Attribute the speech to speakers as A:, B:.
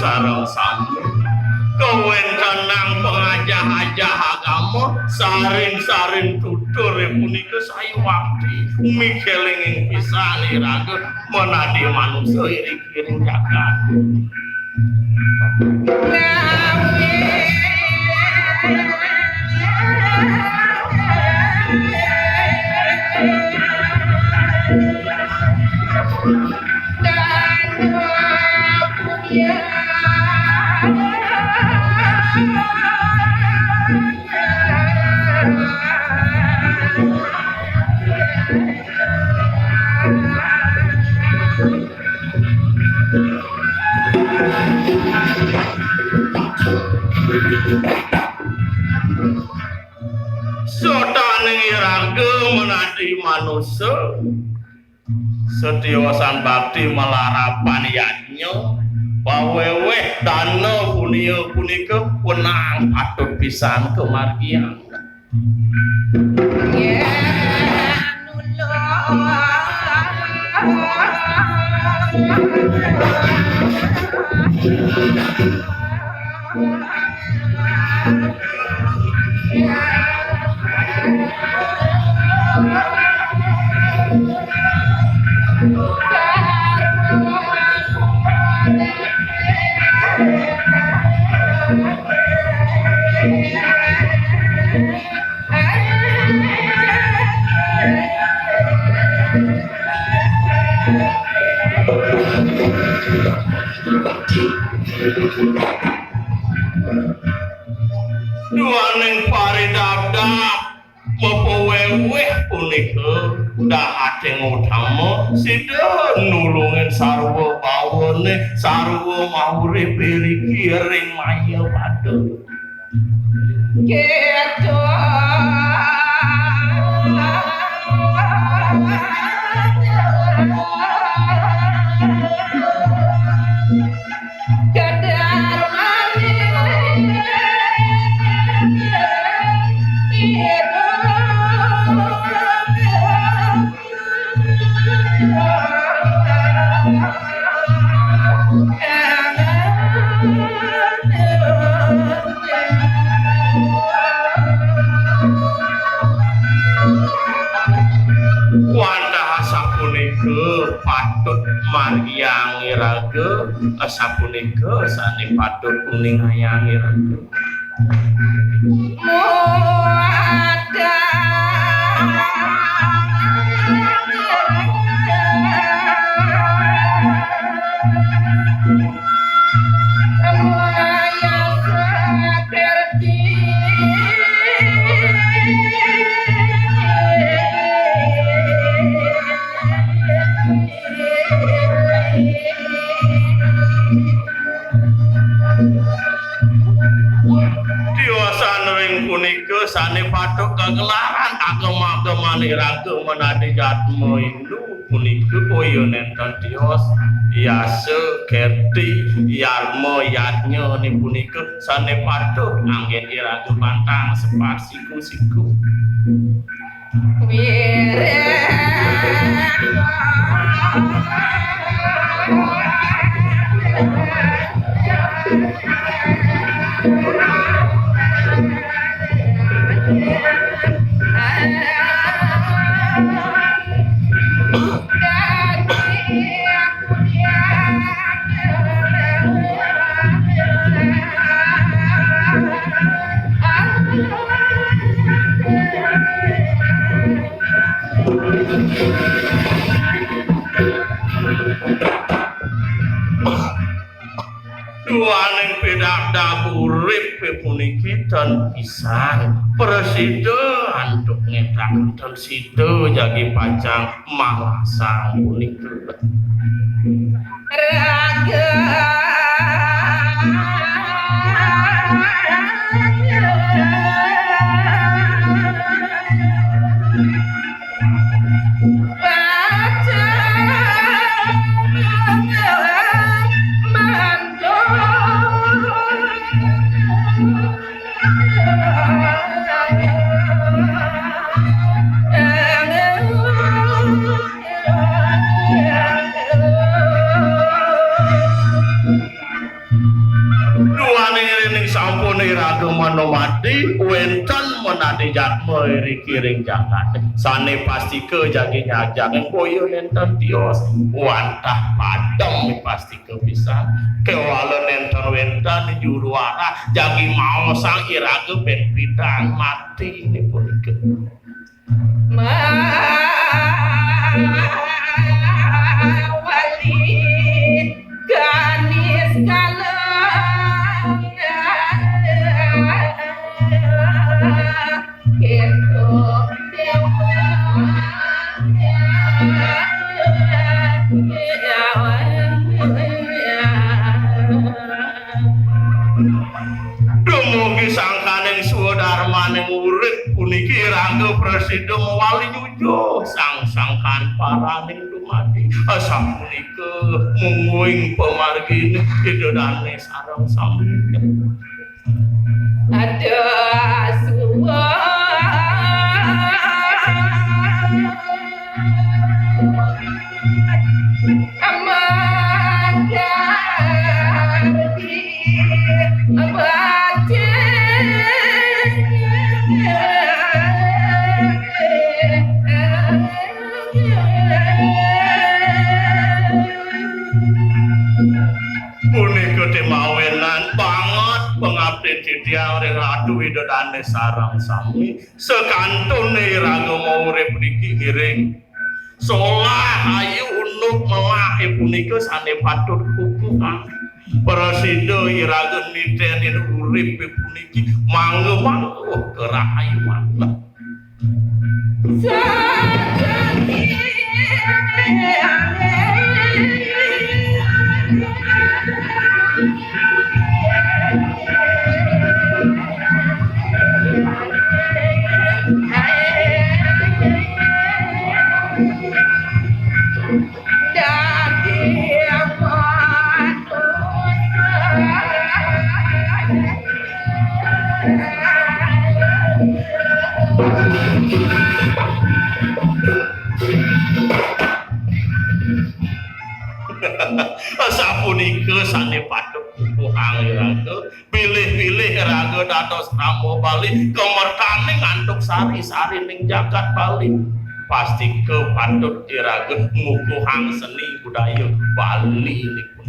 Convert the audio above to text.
A: Sarang sami kewencanang pengajah-ajah agama saring-saring tutur punika sayu wakti mikelinging pisan iraga menadi manusia iri-iri jagat Sotaning iraga menadi manusia setiosan bakti melarapan yadnya paweweh dana punika punang patut pisan kemargian duaning paridabdab mepeweweh punika dahating utama sida nulungin sarwa bawone sarwa maurip iki ring maya padha keto patut margiang iraga asapunika sane patut kuning hayang iraga ada sane patok kagelaran agama-agama iraga menadi jatmo Hindu punika koyo nenten tios yase kerti yarmo yatnya ni punika sane patok anggen iraga bantang sepat siku-siku pidak urip puniki ten pisan presiden antuk ngetak ten situ jagi pacang malasang puniki
B: raga
A: Manomati wenten menadi jatmo iri kiring jagat sane pasti ke jagi nyajak koyo nenten tios wantah padang pasti ke bisa kewala nenten wentan juruara jagi mau sang iraga ben bidang mati ini pun ke
B: wali ganis kala
A: Dumugi sangkaning sudarmaning urip puniki rangga presiden wali nyujo sangkan paraning dumadi sapunika mungguing pemargine idodane sareng sami
B: ada suwa
A: punika temawenan banget pengabdi titiang ratu widodane sarang sami sekantune raga mau urip niki ngiring solah ayu unuk melahi punika sane patut kukuhan presiden iraga nitenin urip puniki mangga-mangga kerahayuan sapunika sane patut kukuhang raga pilih-pilih raga dados ramo Bali kemertane ngantuk sari-sari ning jagat Bali pasti ke patut iraga ngukuhang seni budaya Bali niku